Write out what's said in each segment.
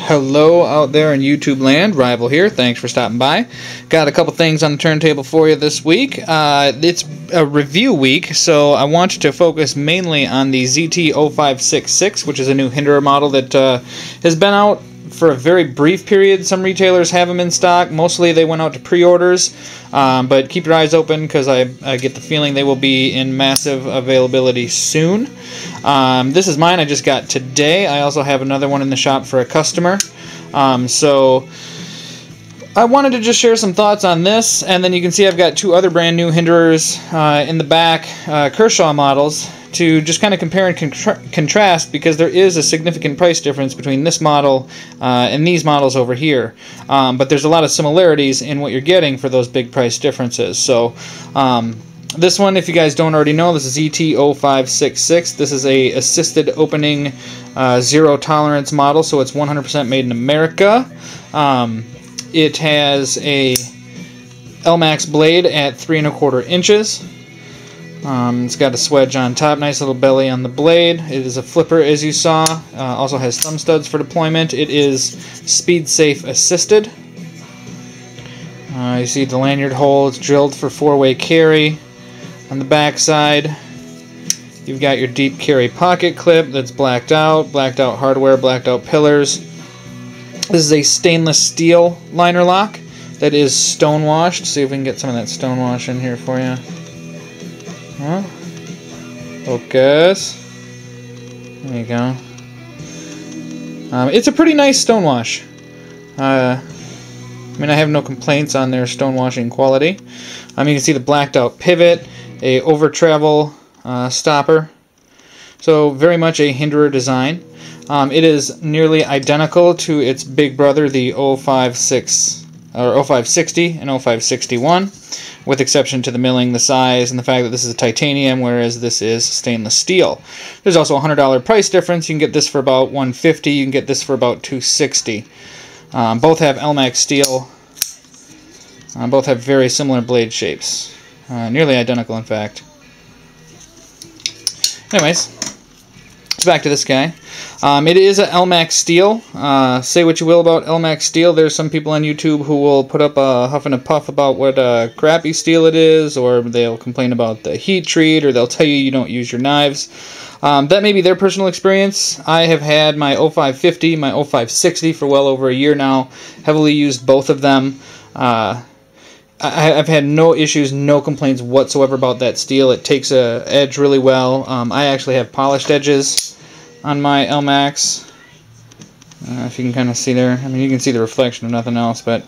Hello out there in YouTube land, Rival here. Thanks for stopping by. Got a couple things on the turntable for you this week. It's a review week, so I want to focus mainly on the ZT0566, which is a new Hinderer model that has been out for a very brief period. Some retailers have them in stock. Mostly they went out to pre-orders, but keep your eyes open because I get the feeling they will be in massive availability soon. This is mine I just got today. I also have another one in the shop for a customer. So I wanted to just share some thoughts on this, and then you can see I've got two other brand new Hinderers in the back, Kershaw models, to just kind of compare and contrast, because there is a significant price difference between this model and these models over here. But there's a lot of similarities in what you're getting for those big price differences. So this one, if you guys don't already know, this is ZT0566. This is a assisted opening zero tolerance model, so it's 100% made in America. It has a LMAX blade at 3 1/4 inches. It's got a swedge on top, nice little belly on the blade. It is a flipper, as you saw. Also has thumb studs for deployment. It is speed safe assisted. You see the lanyard hole. It's drilled for 4-way carry. On the back side, you've got your deep carry pocket clip that's blacked out hardware, blacked out pillars. This is a stainless steel liner lock that is stone washed. See if we can get some of that stone wash in here for you. Focus. There you go. It's a pretty nice stone wash. I mean, I have no complaints on their stone washing quality. You can see the blacked out pivot, a over travel stopper. So very much a Hinderer design. It is nearly identical to its big brother, the 0560 and 0561, with exception to the milling, the size, and the fact that this is a titanium, whereas this is stainless steel. There's also a $100 price difference. You can get this for about $150. You can get this for about $260. Both have LMAX steel. Both have very similar blade shapes. Nearly identical, in fact. Anyways, so back to this guy. It is a LMAX steel. Say what you will about LMAX steel. There's some people on YouTube who will put up a huff and a puff about what crappy steel it is, or they'll complain about the heat treat, or they'll tell you don't use your knives. That may be their personal experience. I have had my 0550, my 0560 for well over a year now. Heavily used both of them. I've had no issues, no complaints whatsoever about that steel. It takes a edge really well. I actually have polished edges on my LMAX. If you can kind of see there. I mean, you can see the reflection of nothing else, but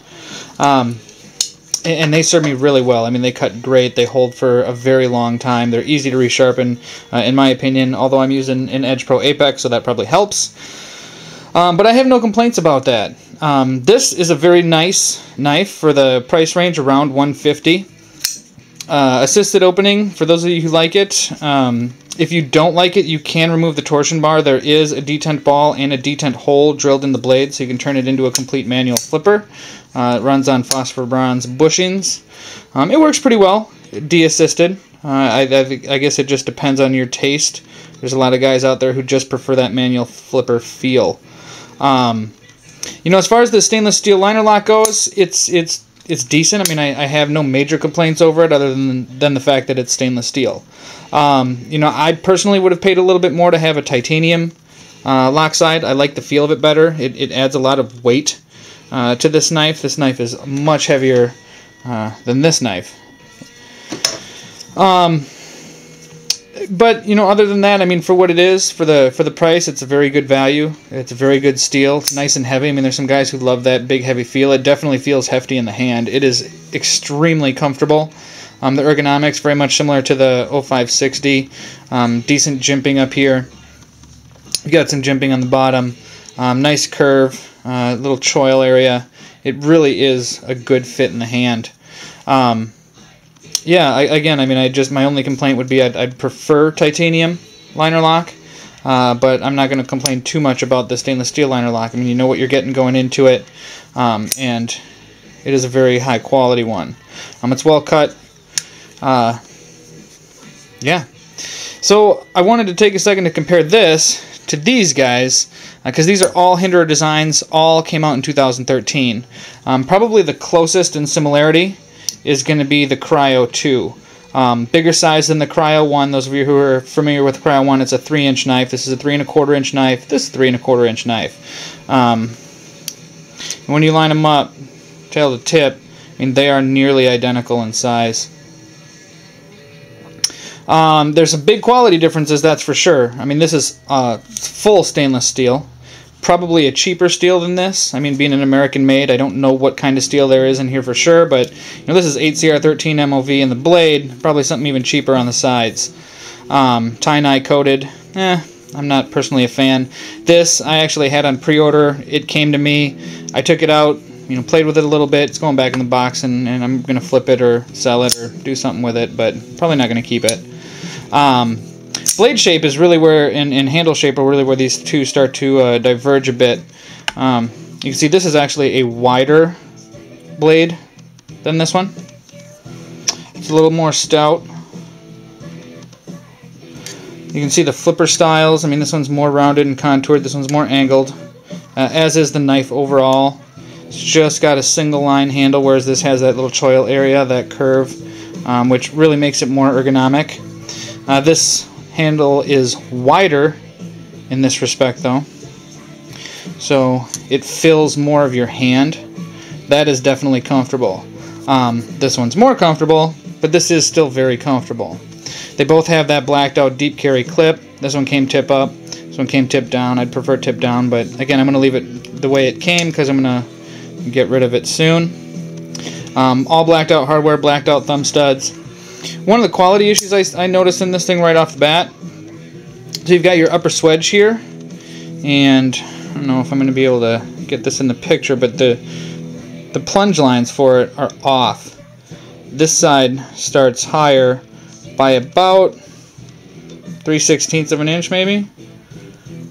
and they serve me really well. I mean, they cut great. They hold for a very long time. They're easy to resharpen, in my opinion, although I'm using an Edge Pro Apex, so that probably helps. But I have no complaints about that. This is a very nice knife for the price range, around $150. Assisted opening, for those of you who like it. If you don't like it, you can remove the torsion bar. There is a detent ball and a detent hole drilled in the blade, so you can turn it into a complete manual flipper. It runs on phosphor bronze bushings. It works pretty well, de-assisted. I guess it just depends on your taste. There's a lot of guys out there who just prefer that manual flipper feel. You know, as far as the stainless steel liner lock goes, it's decent. I mean, I have no major complaints over it other than the fact that it's stainless steel. You know, I personally would have paid a little bit more to have a titanium lock side. I like the feel of it better. It adds a lot of weight to this knife. This knife is much heavier than this knife. But, you know, other than that, I mean, for what it is, for the price, it's a very good value. It's a very good steel. It's nice and heavy. I mean, there's some guys who love that big, heavy feel. It definitely feels hefty in the hand. It is extremely comfortable. The ergonomics, very much similar to the 0560. Decent jimping up here. You got some jimping on the bottom. Nice curve, little choil area. It really is a good fit in the hand. Yeah, again, I mean, my only complaint would be I'd prefer titanium liner lock, but I'm not going to complain too much about the stainless steel liner lock. I mean, you know what you're getting going into it, and it is a very high quality one. It's well cut. Yeah. So I wanted to take a second to compare this to these guys, because these are all Hinderer designs, all came out in 2013. Probably the closest in similarity is going to be the Cryo 2. Bigger size than the Cryo 1. Those of you who are familiar with the Cryo 1, it's a 3-inch knife. This is a 3 1/4 inch knife. This is a 3 1/4 inch knife. When you line them up, tail to tip, I mean, they are nearly identical in size. There's some big quality differences, that's for sure. I mean, this is full stainless steel. Probably a cheaper steel than this. I mean, being an American made, I don't know what kind of steel there is in here for sure, but you know, this is 8CR13 MOV in the blade, probably something even cheaper on the sides. Tie-nye coated, I'm not personally a fan. This I actually had on pre-order. It came to me, I took it out, you know, played with it a little bit. It's going back in the box, and I'm going to flip it or sell it or do something with it, but probably not going to keep it. Blade shape is really where, and handle shape are really where these two start to diverge a bit. You can see this is actually a wider blade than this one. It's a little more stout. You can see the flipper styles. I mean, this one's more rounded and contoured. This one's more angled, as is the knife overall. It's just got a single line handle, whereas this has that little choil area, that curve, which really makes it more ergonomic. This handle is wider in this respect, though, so it fills more of your hand. That is definitely comfortable. This one's more comfortable, but this is still very comfortable. They both have that blacked out deep carry clip. This one came tip up, this one came tip down. I'd prefer tip down, but again, I'm going to leave it the way it came because I'm going to get rid of it soon. All blacked out hardware, blacked out thumb studs. One of the quality issues I noticed in this thing right off the bat, so you've got your upper swedge here, and I don't know if I'm going to be able to get this in the picture, but the plunge lines for it are off. This side starts higher by about 3/16 of an inch maybe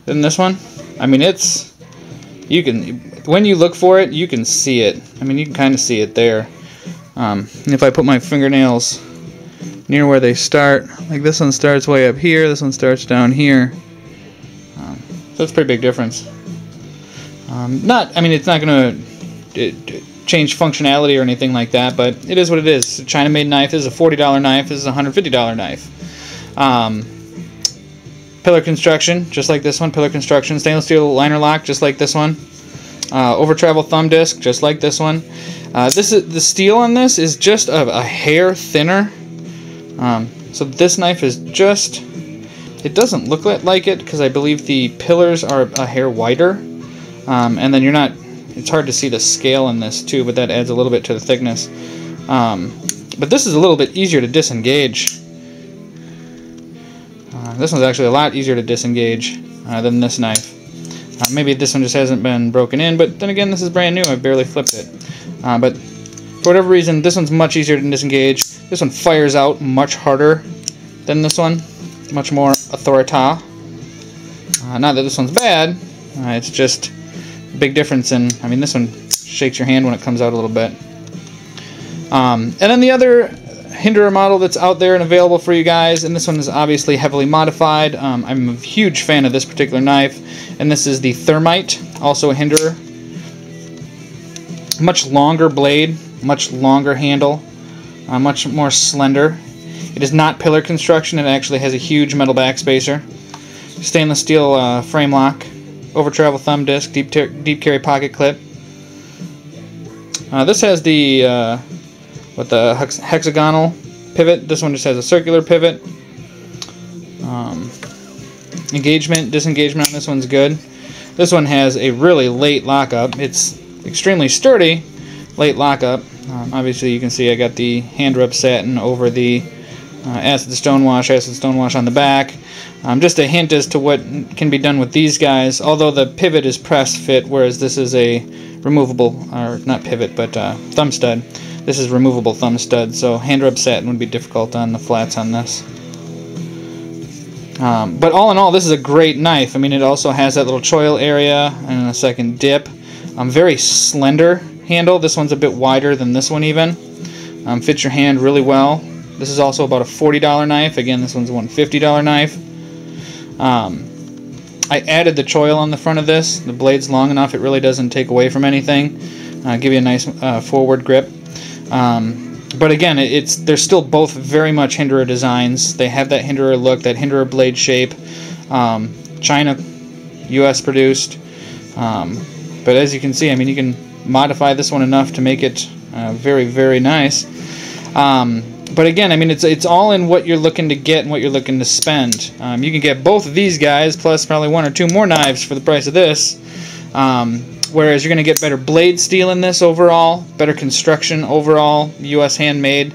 than this one. I mean, it's, you can, when you look for it, you can see it. I mean, you can kind of see it there. And if I put my fingernails near where they start, like this one starts way up here, this one starts down here. So it's a pretty big difference. I mean, it's not going to change functionality or anything like that, but it is what it is. It's a China-made knife. This is a $40 knife. This is a $150 knife. Pillar construction, just like this one. Pillar construction. Stainless steel liner lock, just like this one. Over travel thumb disc, just like this one. The steel on this is just a hair thinner. So this knife is just, it doesn't look like it because I believe the pillars are a hair wider, and then you're not, it's hard to see the scale in this too, but that adds a little bit to the thickness. But this is a little bit easier to disengage. This one's actually a lot easier to disengage than this knife. Maybe this one just hasn't been broken in, but then again, this is brand new. I barely flipped it. But for whatever reason, this one's much easier to disengage. This one fires out much harder than this one. Much more authorita. Not that this one's bad. It's just a big difference in, I mean, this one shakes your hand when it comes out a little bit. And then the other Hinderer model that's out there and available for you guys, and this one is obviously heavily modified. I'm a huge fan of this particular knife, and this is the Thermite, also a Hinderer. Much longer blade, much longer handle, much more slender. It is not pillar construction. It actually has a huge metal backspacer. Stainless steel frame lock, over travel thumb disc, deep carry pocket clip. This has the hexagonal pivot. This one just has a circular pivot. Engagement, disengagement on this one's good. This one has a really late lockup. It's extremely sturdy, late lockup. Obviously you can see I got the hand rub satin over the acid stonewash on the back. Just a hint as to what can be done with these guys, although the pivot is press fit, whereas this is a removable, or not pivot, but thumb stud. This is removable thumb stud, so hand rub satin would be difficult on the flats on this. But all in all, this is a great knife. I mean, it also has that little choil area and a second dip. Very slender handle. This one's a bit wider than this one even. Fits your hand really well. This is also about a $40 knife. Again, this one's a $150 knife. I I added the choil on the front of this. The blade's long enough, it really doesn't take away from anything. Give you a nice forward grip. But again, they're still both very much Hinderer designs. They have that Hinderer look, that Hinderer blade shape. China, U.S. produced. But as you can see, I mean, you can modify this one enough to make it very, very nice. But again, I mean, it's all in what you're looking to get and what you're looking to spend. You can get both of these guys, plus probably 1 or 2 more knives for the price of this. Whereas you're going to get better blade steel in this overall, better construction overall, U.S. handmade.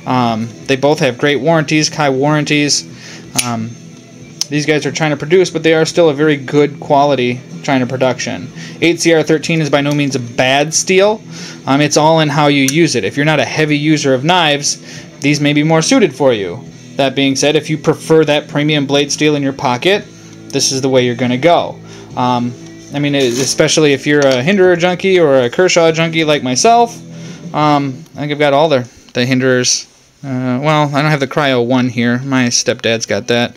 They both have great warranties, high warranties. These guys are China produced, but they are still a very good quality China production. 8CR13 is by no means a bad steel. It's all in how you use it. If you're not a heavy user of knives, these may be more suited for you. That being said, if you prefer that premium blade steel in your pocket, this is the way you're going to go. I mean, especially if you're a Hinderer junkie or a Kershaw junkie like myself. I think I've got all the Hinderers. Well, I don't have the Cryo 1 here. My stepdad's got that.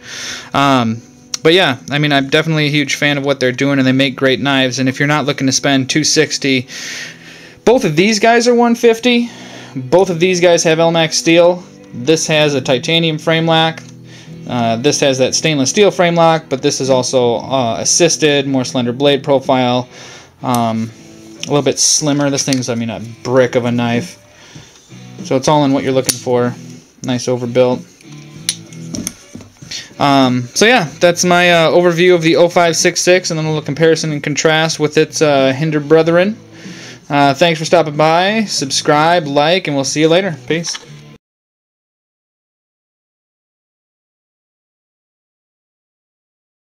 But yeah, I mean, I'm definitely a huge fan of what they're doing, and they make great knives. And if you're not looking to spend $260, both of these guys are $150. Both of these guys have LMAX steel. This has a titanium frame lock. This has that stainless steel frame lock, but this is also assisted, more slender blade profile, a little bit slimmer. This thing's, I mean, a brick of a knife. So it's all in what you're looking for. Nice overbuilt. So yeah, that's my overview of the 0566 and then a little comparison and contrast with its Hinderer brethren. Thanks for stopping by. Subscribe, like, and we'll see you later. Peace.